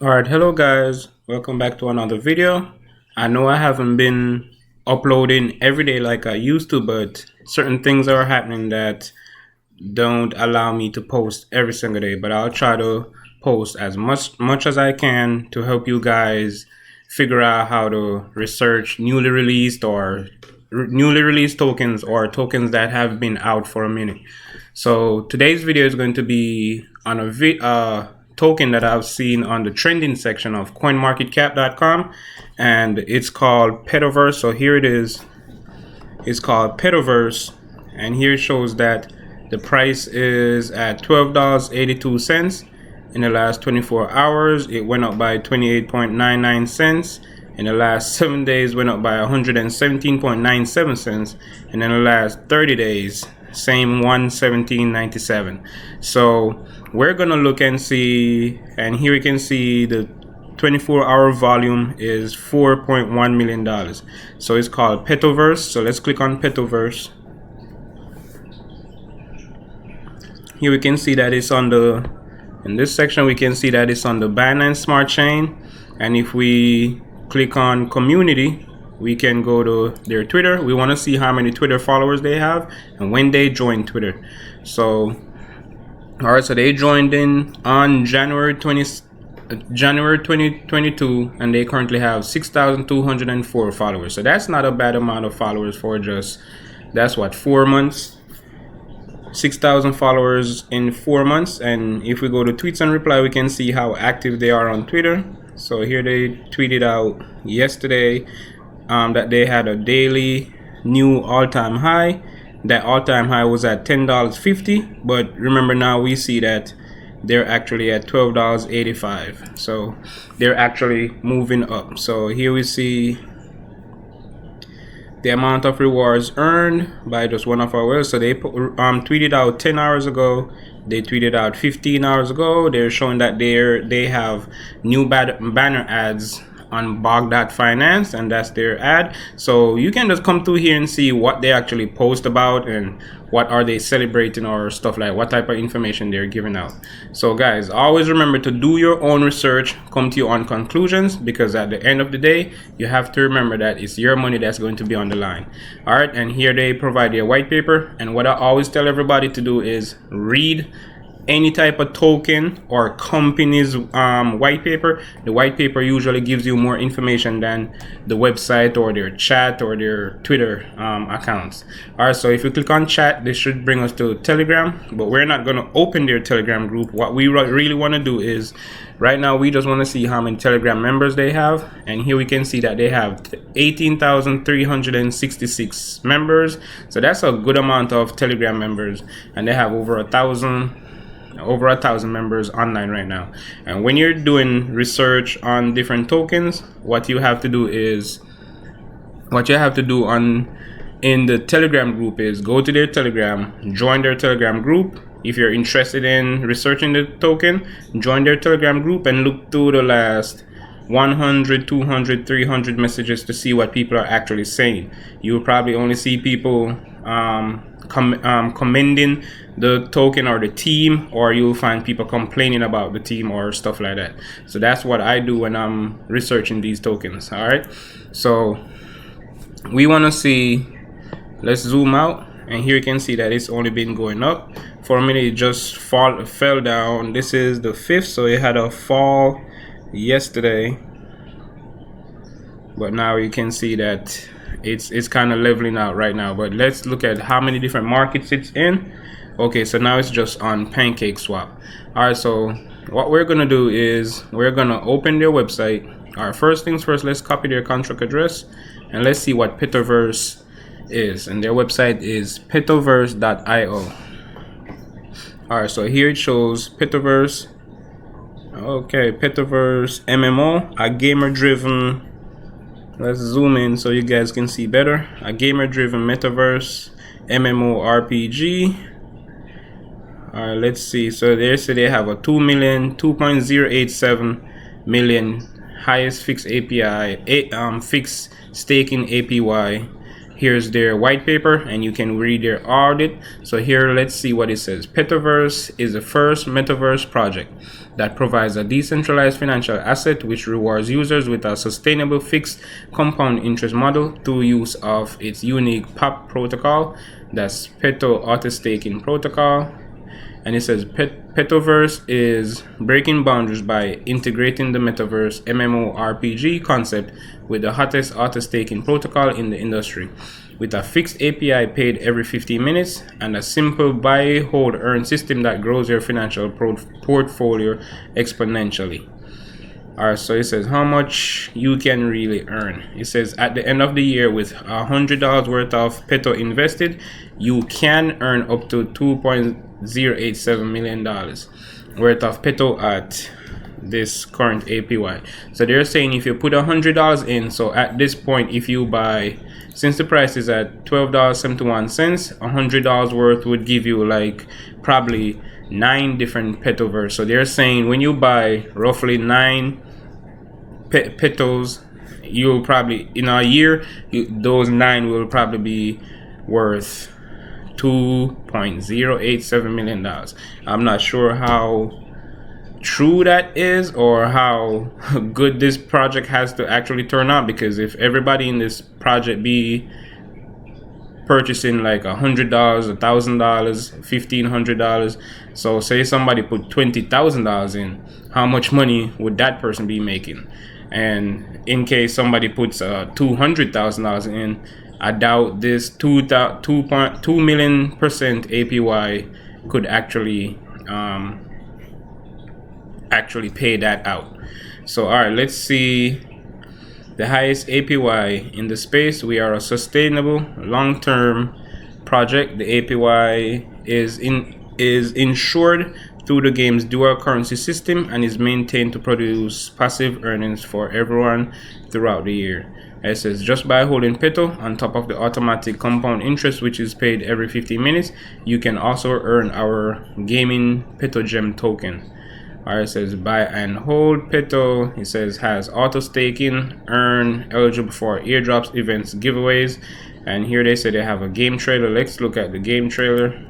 Alright, hello guys, welcome back to another video. I know I haven't been uploading every day like I used to, but certain things are happening that don't allow me to post every single day, but I'll try to post as much as I can to help you guys figure out how to research newly released tokens or tokens that have been out for a minute. So today's video is going to be on a token that I've seen on the trending section of coinmarketcap.com, and it's called Petoverse. So here it is. It's called Petoverse, and here it shows that the price is at $12.82 in the last 24 hours. It went up by 28.99 cents. In the last 7 days, went up by 117.97 cents, and in the last 30 days, same 117.97. So we're gonna look and see, and here we can see the 24-hour volume is $4.1 million. So it's called Petoverse. So let's click on Petoverse. Here we can see that it's on in this section we can see that it's on the Binance Smart Chain, and if we click on community, we can go to their Twitter. We want to see how many Twitter followers they have and when they joined Twitter. So all right, so they joined in on January 2022, and they currently have 6,204 followers. So that's not a bad amount of followers for that's what, 4 months. 6,000 followers in 4 months. And if we go to tweets and reply, we can see how active they are on Twitter. So here they tweeted out yesterday that they had a daily new all-time high. That all-time high was at $10.50, but remember, now we see that they're actually at $12.85. So they're actually moving up. So here we see the amount of rewards earned by just one of our whales. So they tweeted out 10 hours ago. They tweeted out 15 hours ago. They're showing that they have new banner ads on bog.finance, and that's their ad. So you can just come through here and see what they actually post about and what are they celebrating or stuff, like what type of information they're giving out. So guys, always remember to do your own research, come to your own conclusions, because at the end of the day, you have to remember that it's your money that's going to be on the line. All right, and here they provide their white paper, and what I always tell everybody to do is read any type of token or company's white paper. The white paper usually gives you more information than the website or their chat or their Twitter accounts. All right, so if you click on chat, this should bring us to Telegram, but we're not going to open their Telegram group. What we really want to do is, right now we just want to see how many Telegram members they have, and here we can see that they have 18,366 members. So that's a good amount of Telegram members, and they have over 1,000 members online right now. And when you're doing research on different tokens, what you have to do in the Telegram group is go to their Telegram, join their Telegram group. If you're interested in researching the token, join their Telegram group and look through the last 100, 200, 300 messages to see what people are actually saying. You will probably only see people commending the token or the team, or you'll find people complaining about the team or stuff like that. So that's what I do when I'm researching these tokens. All right, so we want to see, let's zoom out, and here you can see that it's only been going up. For a minute it just fell down. This is the 5th, so it had a fall yesterday, but now you can see that it's kind of leveling out right now. But let's look at how many different markets it's in. Okay, so now it's just on PancakeSwap. All right, so what we're gonna do is we're gonna open their website. All right, first things first, let's copy their contract address and let's see what Petoverse is. And their website is petoverse.io. all right, so here it shows Petoverse. Okay, Petoverse MMO, a gamer driven, let's zoom in so you guys can see better, a gamer driven metaverse MMO RPG. All right, let's see. So they say they have a 2.087 million highest fixed API, fixed staking APY. here's their white paper, and you can read their audit. So here, let's see what it says. Petoverse is the first metaverse project that provides a decentralized financial asset which rewards users with a sustainable fixed compound interest model through use of its unique POP protocol, that's Peto Auto Staking Protocol. And it says Petoverse is breaking boundaries by integrating the metaverse MMORPG concept with the hottest auto staking protocol in the industry, with a fixed API paid every 15 minutes and a simple buy, hold, earn system that grows your financial portfolio exponentially. Alright, so it says how much you can really earn. It says at the end of the year, with $100 worth of Peto invested, you can earn up to $2.087 million worth of Peto at this current APY. So they're saying if you put $100 in, so at this point, if you buy, since the price is at $12.71, $100 worth would give you like probably 9 different Petoverse. So they're saying when you buy roughly 9 Petos, you'll probably in a year those 9 will probably be worth $2.087 million. I'm not sure how true that is or how good this project has to actually turn out, because if everybody in this project be purchasing like $100, $1,000, $1,500, so say somebody put $20,000 in, how much money would that person be making? And in case somebody puts $200,000 in, I doubt this 2 million percent APY could actually pay that out. So all right, let's see the highest APY in the space. We are a sustainable long-term project. The APY is insured through the game's dual currency system and is maintained to produce passive earnings for everyone throughout the year. It says just by holding Peto on top of the automatic compound interest, which is paid every 15 minutes, you can also earn our gaming Peto gem token. Alright, it says buy and hold Peto. It says has auto staking, earn, eligible for airdrops, events, giveaways. And here they say they have a game trailer. Let's look at the game trailer.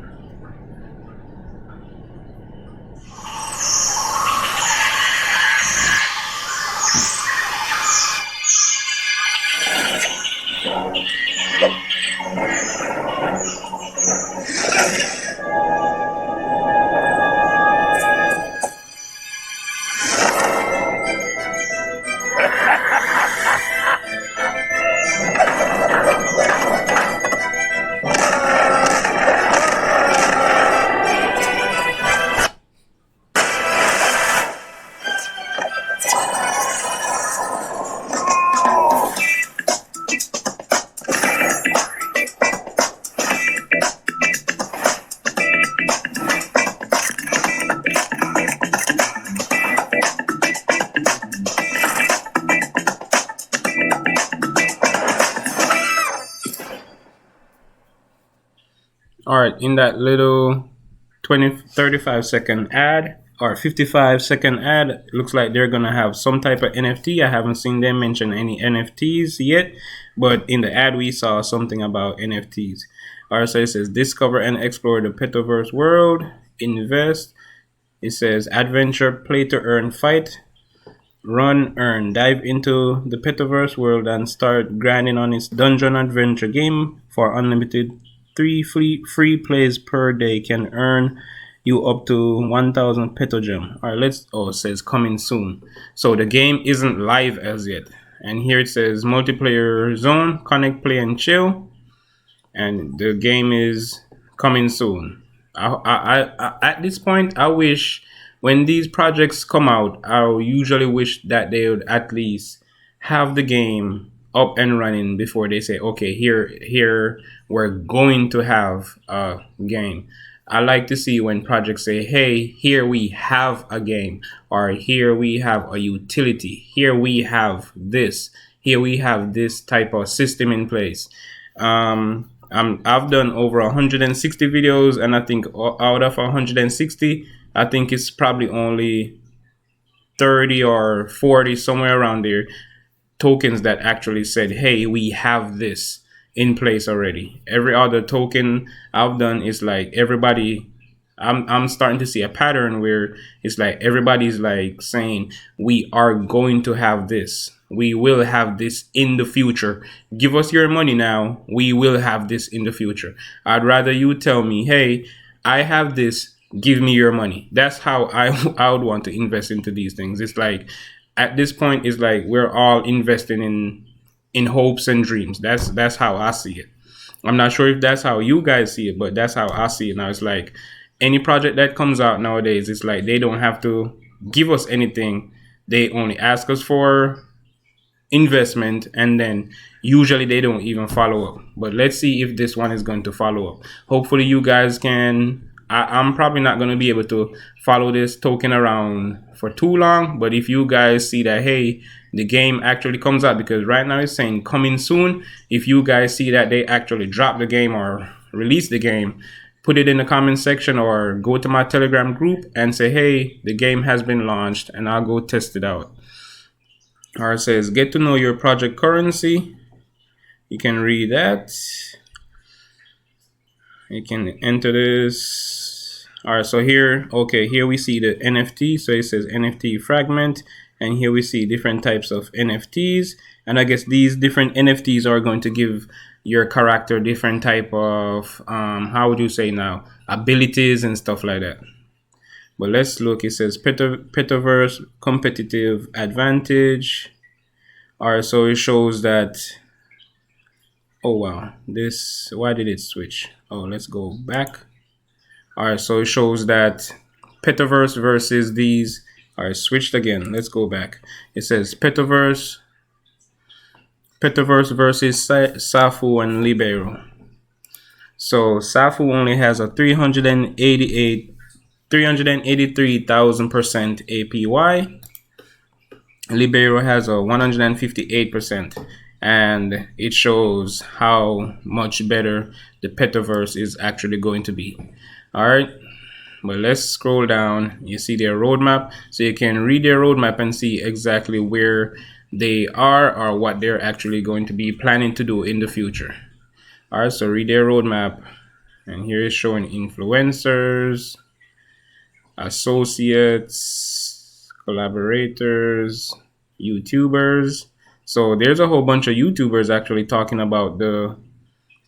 All right, in that little 35-second ad or 55-second ad, looks like they're gonna have some type of NFT. I haven't seen them mention any NFTs yet, but in the ad we saw something about NFTs. All right, so it says discover and explore the Petoverse world, invest. It says adventure, play to earn, fight, run, earn. Dive into the Petoverse world and start grinding on its dungeon adventure game for unlimited 3 free plays per day can earn you up to 1,000 Petogem. All right, let's. Oh, it says coming soon. So the game isn't live as yet. And here it says multiplayer zone, connect, play, and chill. And the game is coming soon. I at this point, I wish when these projects come out, I usually wish that they would at least have the game up and running before they say, okay, here we're going to have a game. I like to see when projects say, hey, here we have a game, or here we have a utility, here we have this type of system in place. I've done over 160 videos, and I think out of 160, I think it's probably only 30 or 40, somewhere around there, tokens that actually said, hey, we have this. in place already. Every other token I've done is like everybody. I'm starting to see a pattern where it's like everybody's like saying we are going to have this. We will have this in the future. Give us your money now. We will have this in the future. I'd rather you tell me, hey, I have this. Give me your money. That's how I would want to invest into these things. It's like at this point, it's like we're all investing in hopes and dreams. That's how I see it. I'm not sure if that's how you guys see it, but that's how I see it now. It's like any project that comes out nowadays, it's like they don't have to give us anything. They only ask us for investment, and then usually they don't even follow up. But let's see if this one is going to follow up. Hopefully you guys can. I'm probably not going to be able to follow this token around for too long, but if you guys see that, hey, the game actually comes out, because right now it's saying coming soon. If you guys see that they actually drop the game or release the game, put it in the comment section or go to my Telegram group and say, hey, the game has been launched, and I'll go test it out. Or it says, get to know your project currency. You can read that. You can enter this. All right, so here we see the NFT. So it says NFT fragment, and here we see different types of NFTs. And I guess these different NFTs are going to give your character different type of, how would you say now, abilities and stuff like that. But let's look. It says Petoverse competitive advantage. All right, so it shows that, oh wow, this, why did it switch? Oh, let's go back. All right, so it shows that Petoverse versus these. All right, switched again. Let's go back. It says Petoverse versus Safu and Libero. So Safu only has a 383,000% APY. Libero has a 158%, and it shows how much better the Petoverse is actually going to be. All right, but let's scroll down. You see their roadmap, so you can read their roadmap and see exactly where they are or what they're actually going to be planning to do in the future. All right, so read their roadmap, and here is showing influencers, associates, collaborators, YouTubers. So there's a whole bunch of YouTubers actually talking about the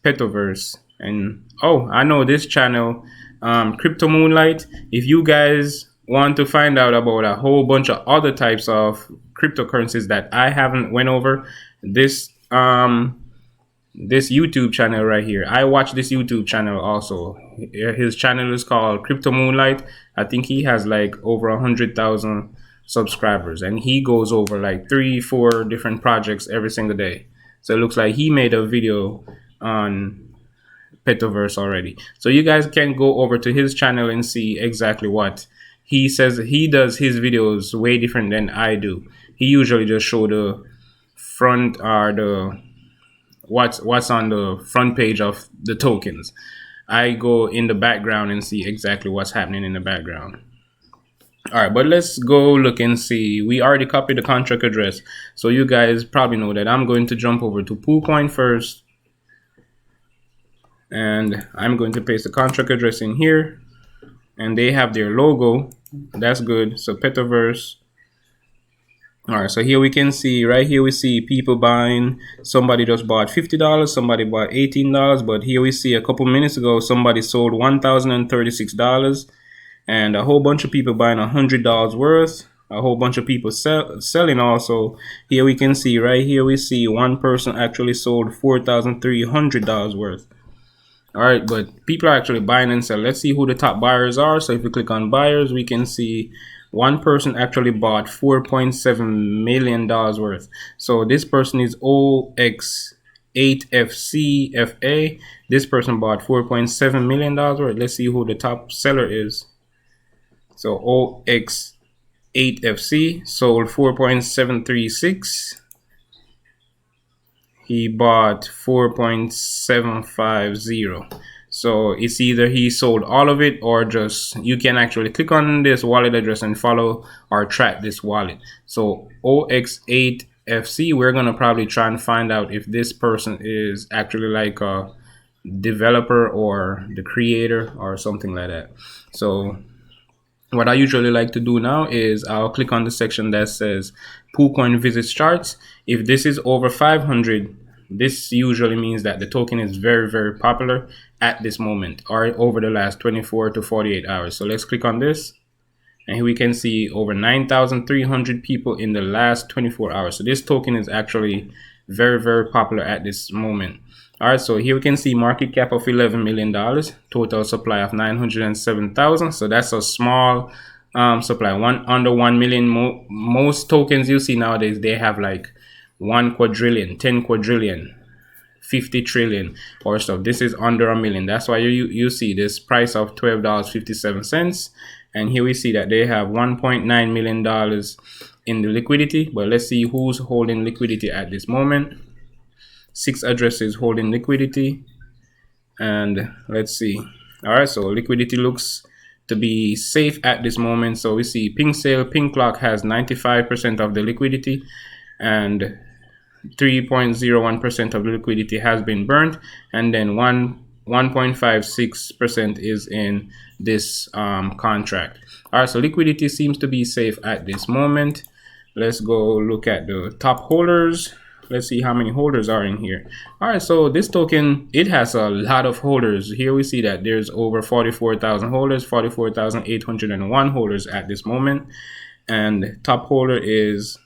Petoverse. And oh, I know this channel, Crypto Moonlight. If you guys want to find out about a whole bunch of other types of cryptocurrencies that I haven't went over, this YouTube channel right here, I watch this YouTube channel also. His channel is called Crypto Moonlight. I think he has like over 100,000 subscribers, and he goes over like 3-4 different projects every single day. So it looks like he made a video on Petoverse already. So you guys can go over to his channel and see exactly what he says. He does his videos way different than I do. He usually just show the front or the what's on the front page of the tokens. I go in the background and see exactly what's happening in the background. All right, but let's go look and see. We already copied the contract address, so you guys probably know that I'm going to jump over to PooCoin first, and I'm going to paste the contract address in here, and they have their logo. That's good. So Petoverse. All right, so here we can see, right here we see people buying. Somebody just bought $50, somebody bought $18, but here we see a couple minutes ago somebody sold $1,036, and a whole bunch of people buying $100 worth. A whole bunch of people selling also. Here we can see, right here we see one person actually sold $4,300 worth. All right, but people are actually buying and selling. Let's see who the top buyers are. So if we click on buyers, we can see one person actually bought $4.7 million worth. So this person is OX8FCFA. This person bought $4.7 million worth. Let's see who the top seller is. So OX8FC sold 4.736. He bought 4.750. So it's either he sold all of it, or just, you can actually click on this wallet address and follow or track this wallet. So OX8 FC, we're gonna probably try and find out if this person is actually like a developer or the creator or something like that. So what I usually like to do now is I'll click on the section that says PooCoin visits charts. If this is over 500, this usually means that the token is very, very popular at this moment or over the last 24 to 48 hours. So let's click on this. And here we can see over 9,300 people in the last 24 hours. So this token is actually very, very popular at this moment. All right, so here we can see market cap of $11 million, total supply of 907,000. So that's a small supply, under 1 million. Most tokens you see nowadays, they have like 1 quadrillion, 10 quadrillion, 50 trillion or stuff. This is under a million. That's why you see this price of $12.57. And here we see that they have $1.9 million in the liquidity. But let's see who's holding liquidity at this moment. 6 addresses holding liquidity. And let's see. All right, so liquidity looks to be safe at this moment. So we see Pink Sale, Pink Clock has 95% of the liquidity, and 3.01% of the liquidity has been burnt, and then 1.56% is in this contract. All right, so liquidity seems to be safe at this moment. Let's go look at the top holders. Let's see how many holders are in here. All right, so this token, it has a lot of holders. Here we see that there's over 44,000 holders, 44,801 holders at this moment. And top holder is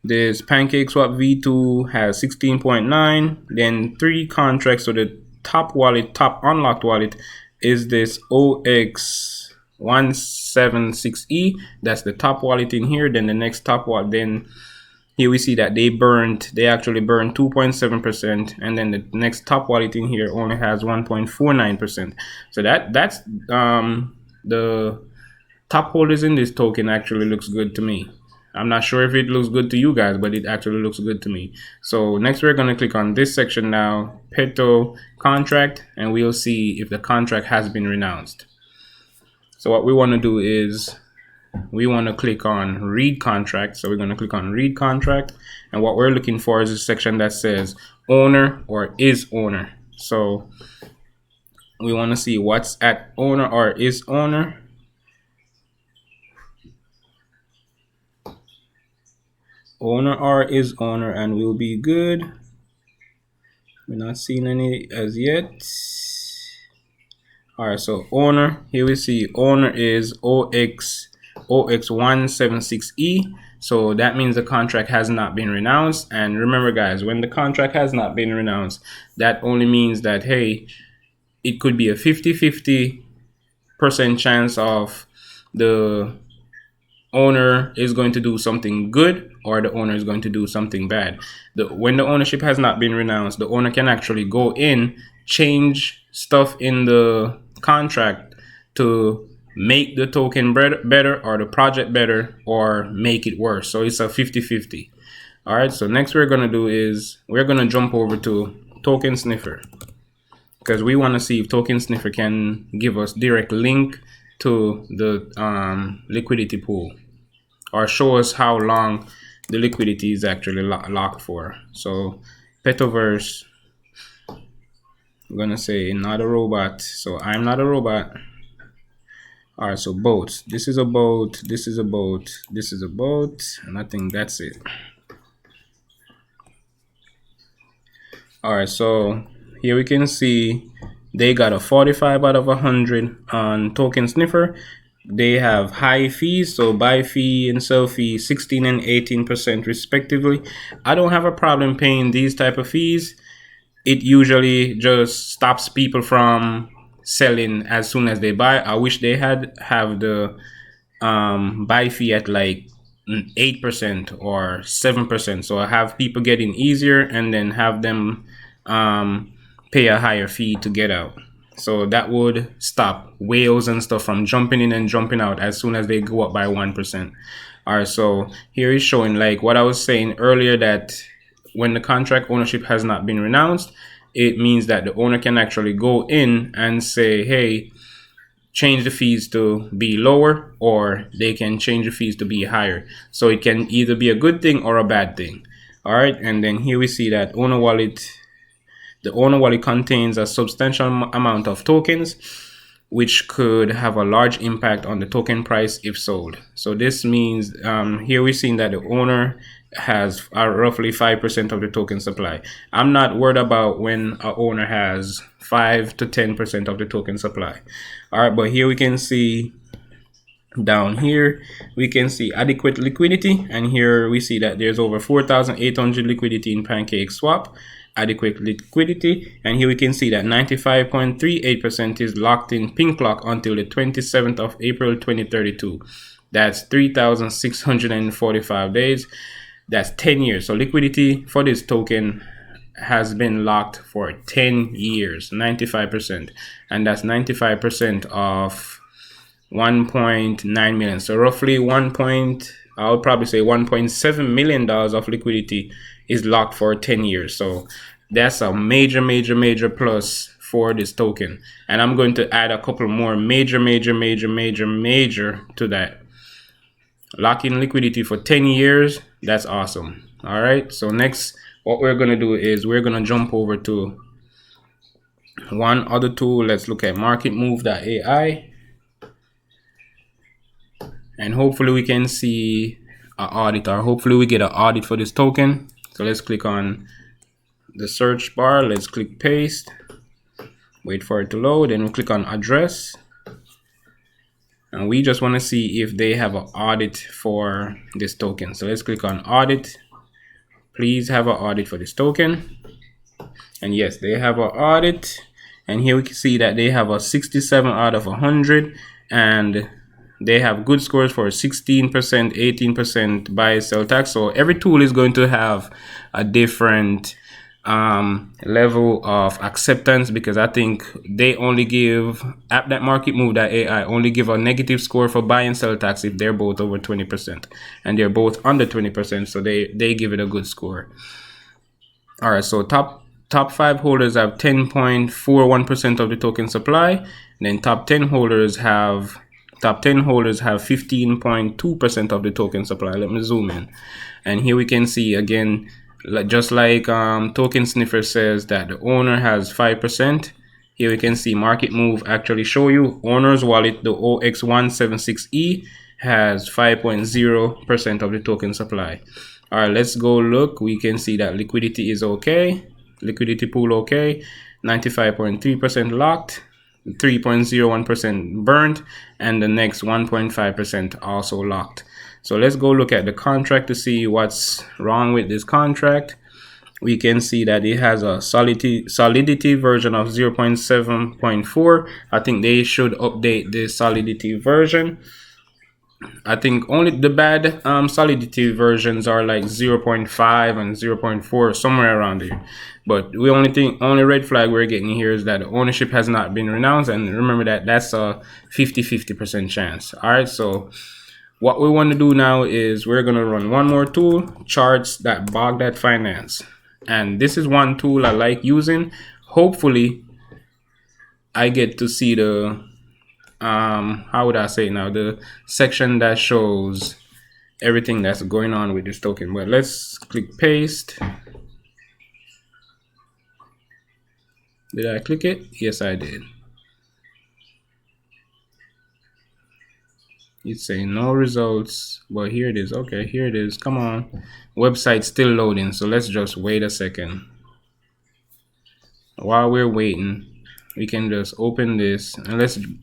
this PancakeSwap V2 has 16.9. Then 3 contracts. So the top wallet, top unlocked wallet is this OX176E. That's the top wallet in here. Then the next top wallet, then here we see that they actually burned 2.7%, and then the next top wallet in here only has 1.49%. So that's the top holders in this token actually looks good to me. I'm not sure if it looks good to you guys, but it actually looks good to me. So next we're going to click on this section now, Peto contract, and we'll see if the contract has been renounced. So what we want to do is we want to click on read contract. So we're going to click on read contract, and what we're looking for is a section that says owner or is owner. So we want to see what's at owner or is owner. Owner or is owner, and we'll be good. We're not seeing any as yet. All right, so owner, here we see owner is OX176E. So that means the contract has not been renounced. And remember guys, when the contract has not been renounced, that only means that, hey, it could be a 50-50% chance of the owner is going to do something good or the owner is going to do something bad. When the ownership has not been renounced, the owner can actually go in, change stuff in the contract to make the token better or the project better or make it worse. So it's a 50-50. All right, so next we're going to do is we're going to jump over to Token Sniffer, because we want to see if Token Sniffer can give us direct link to the liquidity pool or show us how long the liquidity is actually locked for. So Petoverse, I'm gonna say not a robot, so I'm not a robot. All right, so boat, this is a boat, this is a boat, this is a boat, and I think that's it. All right, so here we can see they got a 45 out of 100 on Token Sniffer. They have high fees, so buy fee and sell fee 16 and 18% respectively. I don't have a problem paying these type of fees. It usually just stops people from selling as soon as they buy. I wish they have the buy fee at like 8% or 7%, so I have people getting easier and then have them pay a higher fee to get out. So that would stop whales and stuff from jumping in and jumping out as soon as they go up by 1%. All right, so here is showing like what I was saying earlier, that when the contract ownership has not been renounced, it means that the owner can actually go in and say, hey, change the fees to be lower, or they can change the fees to be higher. So it can either be a good thing or a bad thing. All right, and then here we see that owner wallet. The owner wallet contains a substantial amount of tokens, which could have a large impact on the token price if sold. So this means here we're seeing that the owner has roughly 5% of the token supply. I'm not worried about when an owner has 5 to 10% of the token supply. All right, but here we can see down here we can see adequate liquidity, and here we see that there's over 4,800 liquidity in Pancake Swap. Adequate liquidity, and here we can see that 95.38% is locked in pink lock until the 27th of April 2032. That's 3,645 days. That's 10 years. So liquidity for this token has been locked for 10 years, 95%, and that's 95% of 1.9 million. So roughly I would probably say $1.7 million of liquidity is locked for 10 years. So that's a major plus for this token. And I'm going to add a couple more major to that. Locking liquidity for 10 years. That's awesome. All right. So next, what we're going to do is we're going to jump over to one other tool. Let's look at marketmove.ai. And hopefully we can see an audit, or hopefully we get an audit for this token. So let's click on the search bar. Let's click paste. Wait for it to load. Then we click on address. And we just want to see if they have an audit for this token. So let's click on audit. Please have an audit for this token. And yes, they have an audit. And here we can see that they have a 67 out of 100. And they have good scores for 16%, 18% buy sell tax. So every tool is going to have a different level of acceptance, because I think they only give marketmove.ai only give a negative score for buy and sell tax if they're both over 20%, and they're both under 20%. So they give it a good score. All right. So top 5 holders have 10.41% of the token supply. And then top 10 holders have 15.2% of the token supply. Let me zoom in, and here we can see again, just like Token Sniffer says that the owner has 5%. Here we can see Market Move actually show you owner's wallet, the OX176E, has 5.0% of the token supply. All right, let's go look. We can see that liquidity is okay. Liquidity pool okay. 95.3% locked. 3.01% burned, and the next 1.5% also locked. So let's go look at the contract to see what's wrong with this contract. We can see that it has a solidity version of 0.7.4. I think they should update the solidity version. I think only the bad solidity versions are like 0.5 and 0.4, somewhere around here. But we only red flag we're getting here is that the ownership has not been renounced, and remember that that's a 50% chance. All right, so what we want to do now is we're going to run one more tool, charts.bog.finance. And this is one tool I like using. Hopefully I get to see the how would I say now, the section that shows everything that's going on with this token. But let's click paste. Did I click it? Yes, I did. It's saying no results, but here it is. Okay, here it is. Come on. Website still loading, so let's just wait a second. While we're waiting, we can just open this, and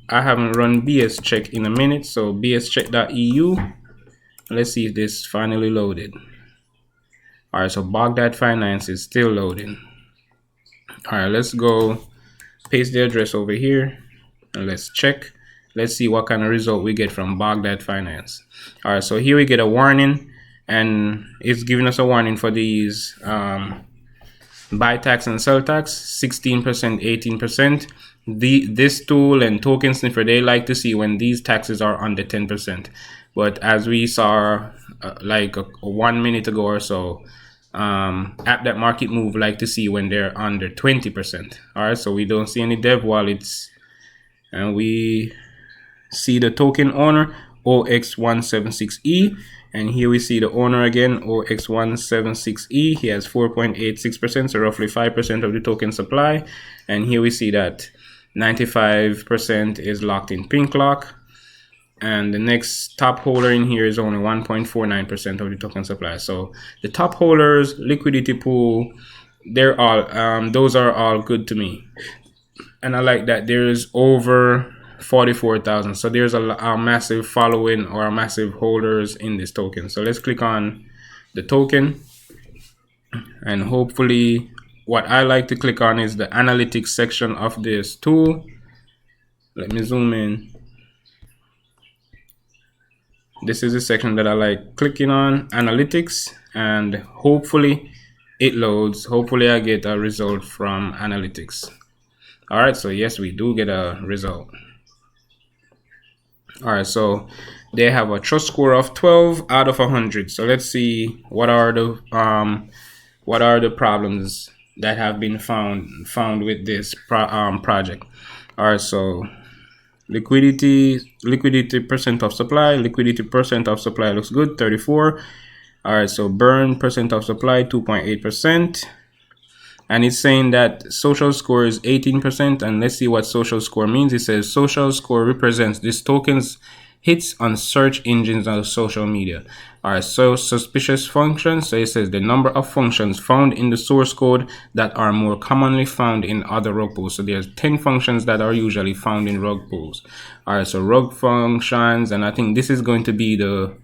I haven't run BS check in a minute, so bscheck.eu. Let's see if this finally loaded. All right, so bog.finance is still loading. All right, let's go paste the address over here and let's check. Let's see what kind of result we get from bog.finance. All right, so here we get a warning, and it's giving us a warning for these buy tax and sell tax, 16%, 18%. This tool and Token Sniffer, they like to see when these taxes are under 10%. But as we saw like 1 minute ago or so, market move like to see when they're under 20%. All right, so we don't see any dev wallets, and we see the token owner OX176E, and here we see the owner again, OX176E. He has 4.86%, so roughly 5% of the token supply. And here we see that 95% is locked in pink lock. And the next top holder in here is only 1.49% of the token supply. So the top holders, liquidity pool, they're all those are all good to me. And I like that there is over 44,000. So there's a massive following or a massive holders in this token. So let's click on the token, and hopefully what I like to click on is the analytics section of this tool. Let me zoom in. This is the section that I like clicking on, analytics, and hopefully it loads. Hopefully I get a result from analytics. All right, so yes, we do get a result. All right, so they have a trust score of 12 out of 100. So let's see what are the problems that have been found with this project. All right, so liquidity percent of supply, liquidity percent of supply looks good, 34. All right, so burn percent of supply, 2.8%. And it's saying that social score is 18%. And let's see what social score means. It says social score represents this token's hits on search engines and social media. All right, so suspicious functions. So it says the number of functions found in the source code that are more commonly found in other rug pools. So there's 10 functions that are usually found in rug pools. All right, so rug functions, and I think this is going to be the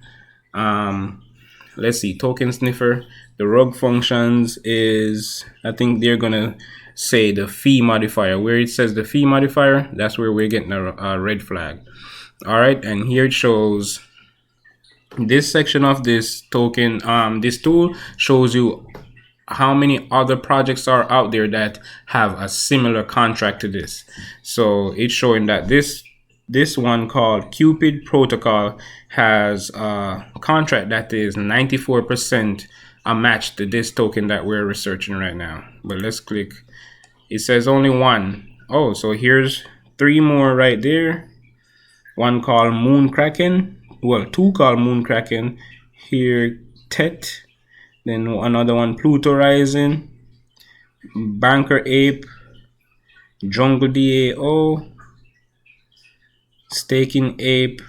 let's see, token sniffer. The rug functions is, I think they're gonna say the fee modifier. Where it says the fee modifier, that's where we're getting a red flag. All right, and here it shows this section of this token, this tool shows you how many other projects are out there that have a similar contract to this. So it's showing that this one called Cupid Protocol has a contract that is 94% a match to this token that we're researching right now. But let's click. It says only one. Oh, so here's 3 more right there. One called Moon Kraken. Well, 2 called Moon Kraken. Here, Tet. Then another one, Pluto Rising. Banker Ape. Jungle DAO. Staking Ape.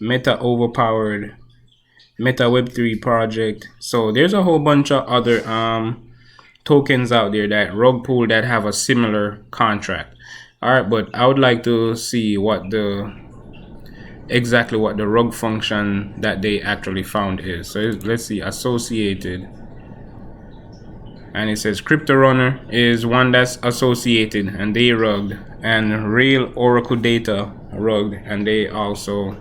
Meta Overpowered. Meta Web3 project. So there's a whole bunch of other tokens out there that rug pool that have a similar contract. All right, but I would like to see what exactly what the rug function that they actually found is. So let's see, associated, and it says Crypto Runner is one that's associated and they rugged, and Rail Oracle Data rugged, and they also,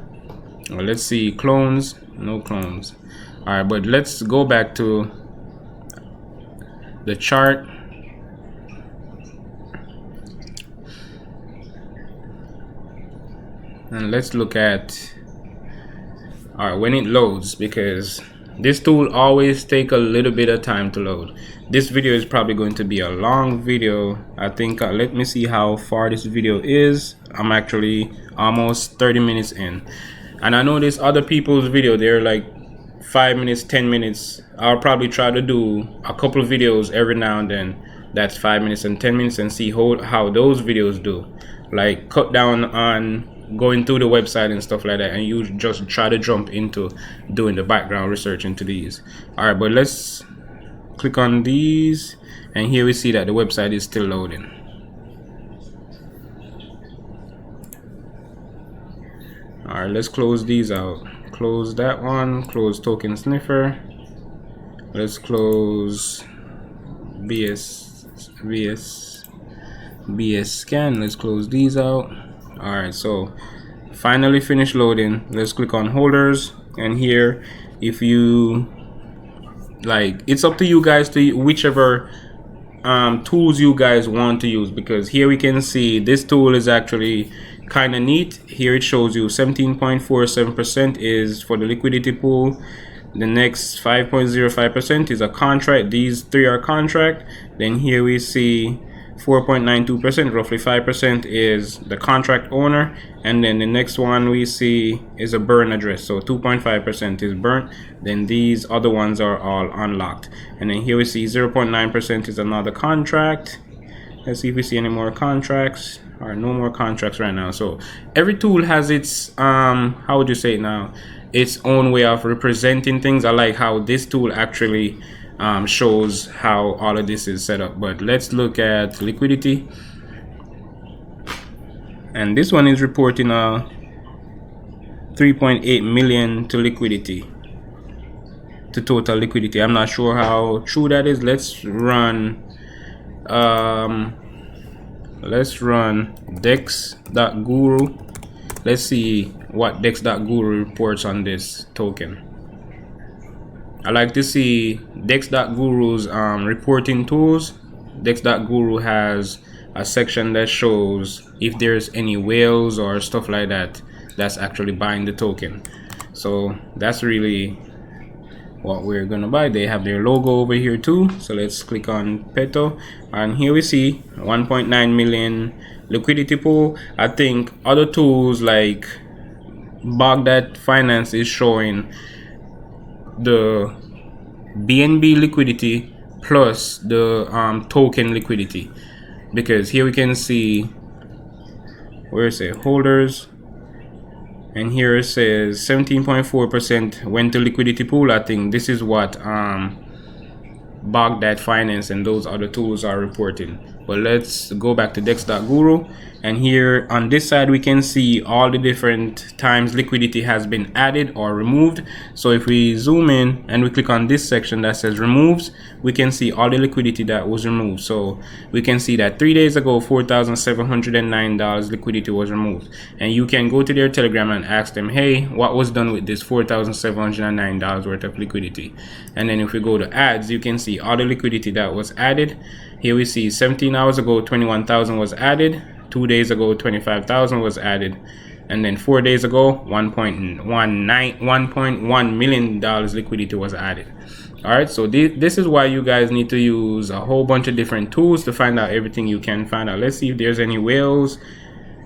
well, let's see, clones, no clones. All right, but let's go back to the chart. And let's look at, all right, when it loads, because this tool always take a little bit of time to load. This video is probably going to be a long video. I think, let me see how far this video is. I'm actually almost 30 minutes in. And I know there's other people's video, they're like 5 minutes, 10 minutes. I'll probably try to do a couple of videos every now and then. That's 5 minutes and 10 minutes, and see how those videos do. Like cut down on going through the website and stuff like that, and you just try to jump into doing the background research into these. All right, but let's click on these, and here we see that the website is still loading. All right, let's close these out. Close that one, close token sniffer. Let's close BS scan. Let's close these out. All right, so finally finished loading. Let's click on holders, and here, if you like, it's up to you guys to whichever tools you guys want to use, because here we can see this tool is actually kind of neat. Here it shows you 17.47% is for the liquidity pool. The next 5.05% is a contract. These 3 are contract. Then here we see 4.92%, roughly 5% is the contract owner, and then the next one we see is a burn address, so 2.5% is burnt. Then these other ones are all unlocked, and then here we see 0.9% is another contract. Let's see if we see any more contracts. Or no more contracts right now. So every tool has its how would you say it now, its own way of representing things. I like how this tool actually shows how all of this is set up. But let's look at liquidity, and this one is reporting a 3.8 million to liquidity, to total liquidity. I'm not sure how true that is. Let's run dex.guru. Let's see what dex.guru reports on this token. I like to see dex.guru's reporting tools. Dex.guru has a section that shows if there's any whales or stuff like that that's actually buying the token. So that's really what we're gonna buy. They have their logo over here too, so let's click on Peto, and here we see 1.9 million liquidity pool. I think other tools like Baghdad Finance is showing the BNB liquidity plus the token liquidity, because here we can see, where is it, holders, and here it says 17.4% went to liquidity pool. I think this is what Baghdad Finance and those other tools are reporting. But let's go back to dex.guru, and here on this side we can see all the different times liquidity has been added or removed. So if we zoom in and we click on this section that says removes, we can see all the liquidity that was removed. So we can see that 3 days ago $4,709 liquidity was removed, and you can go to their Telegram and ask them, hey, what was done with this $4,709 worth of liquidity? And then if we go to ads, you can see all the liquidity that was added. Here we see 17 hours ago 21,000 was added, 2 days ago 25,000 was added, and then 4 days ago $1.1 million liquidity was added. All right, so this is why you guys need to use a whole bunch of different tools to find out everything you can find out. Let's see if there's any whales.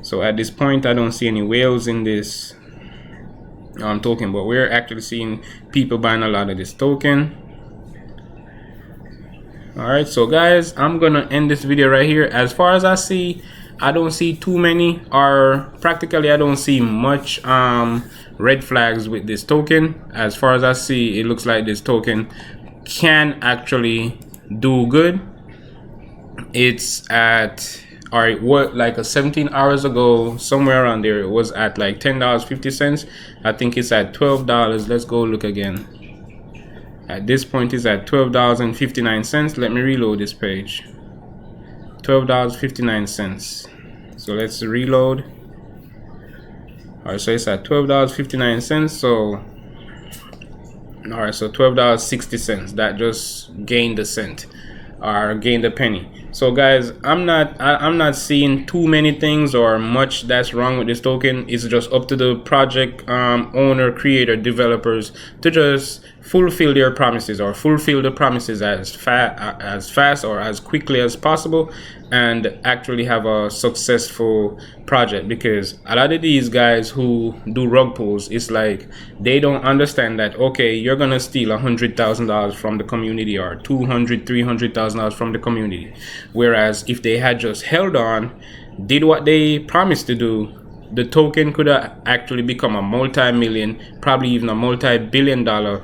So at this point I don't see any whales in this token, but we're actually seeing people buying a lot of this token. All right, so guys, I'm gonna end this video right here. As far as I see, I don't see too many, or practically I don't see much red flags with this token. As far as I see, it looks like this token can actually do good. It's at, all right, what, like a 17 hours ago, somewhere around there, it was at like $10.50. I think it's at $12. Let's go look again. At this point it's at $12.59. Let me reload this page. $12.59. So let's reload. Alright, so it's at $12.59. So alright, so $12.60. That just gained a cent, or gained a penny. So guys, I'm not seeing too many things or much that's wrong with this token. It's just up to the project owner, creator, developers to just fulfill their promises, or fulfill the promises as fast or as quickly as possible, and actually have a successful project. Because a lot of these guys who do rug pulls, it's like they don't understand that, okay, you're gonna steal $100,000 from the community, or $200,000-$300,000 from the community, whereas if they had just held on, did what they promised to do, the token could have actually become a multi-million, probably even a multi-billion-dollar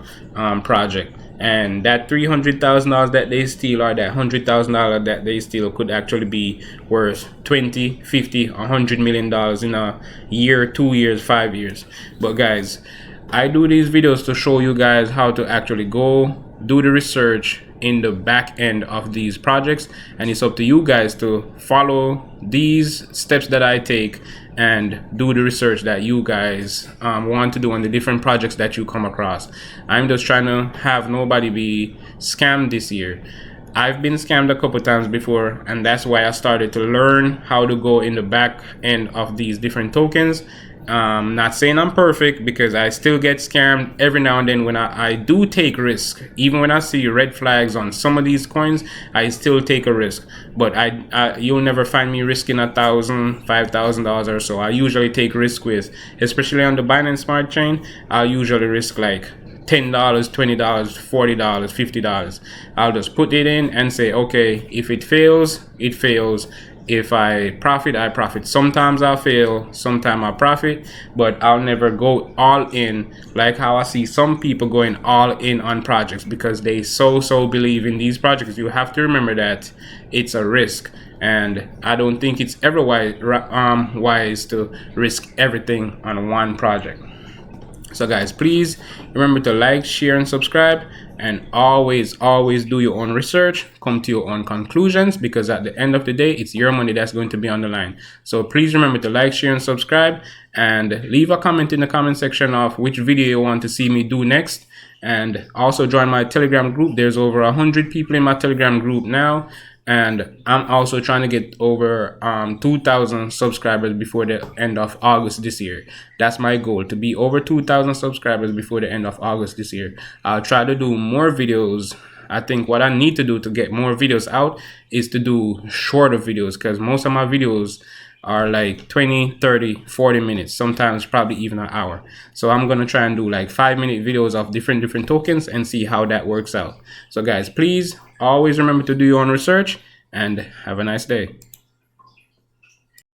project. And that $300,000 that they steal, or that $100,000 that they steal, could actually be worth $20, $50, $100 million in a year, 2 years, 5 years. But guys, I do these videos to show you guys how to actually go do the research in the back end of these projects, and it's up to you guys to follow these steps that I take and do the research that you guys want to do on the different projects that you come across. I'm just trying to have nobody be scammed this year. I've been scammed a couple times before, and that's why I started to learn how to go in the back end of these different tokens Not saying I'm perfect, because I still get scammed every now and then when I do take risk. Even when I see red flags on some of these coins, I still take a risk. But you'll never find me risking $1,000, $5,000 or so. I usually take risk with, especially on the Binance Smart Chain, I usually risk like $10, $20, $40, $50. I'll just put it in and say, okay, if it fails, it fails. If I profit, I profit. Sometimes I'll fail, sometimes I'll profit, but I'll never go all in like how I see some people going all in on projects because they so believe in these projects. You have to remember that it's a risk, and I don't think it's ever wise to risk everything on one project. So guys, please remember to like, share, and subscribe, and always do your own research, come to your own conclusions, because at the end of the day, it's your money that's going to be on the line. So please remember to like, share, and subscribe, and leave a comment in the comment section of which video you want to see me do next. And also join my Telegram group. There's over 100 people in my Telegram group now, and I'm also trying to get over 2,000 subscribers before the end of August this year. That's my goal, to be over 2,000 subscribers before the end of August this year. I'll try to do more videos. I think what I need to do to get more videos out is to do shorter videos, because most of my videos are like 20, 30, 40 minutes, sometimes probably even an hour. So I'm going to try and do like 5-minute videos of different tokens and see how that works out. So guys, please always remember to do your own research, and have a nice day.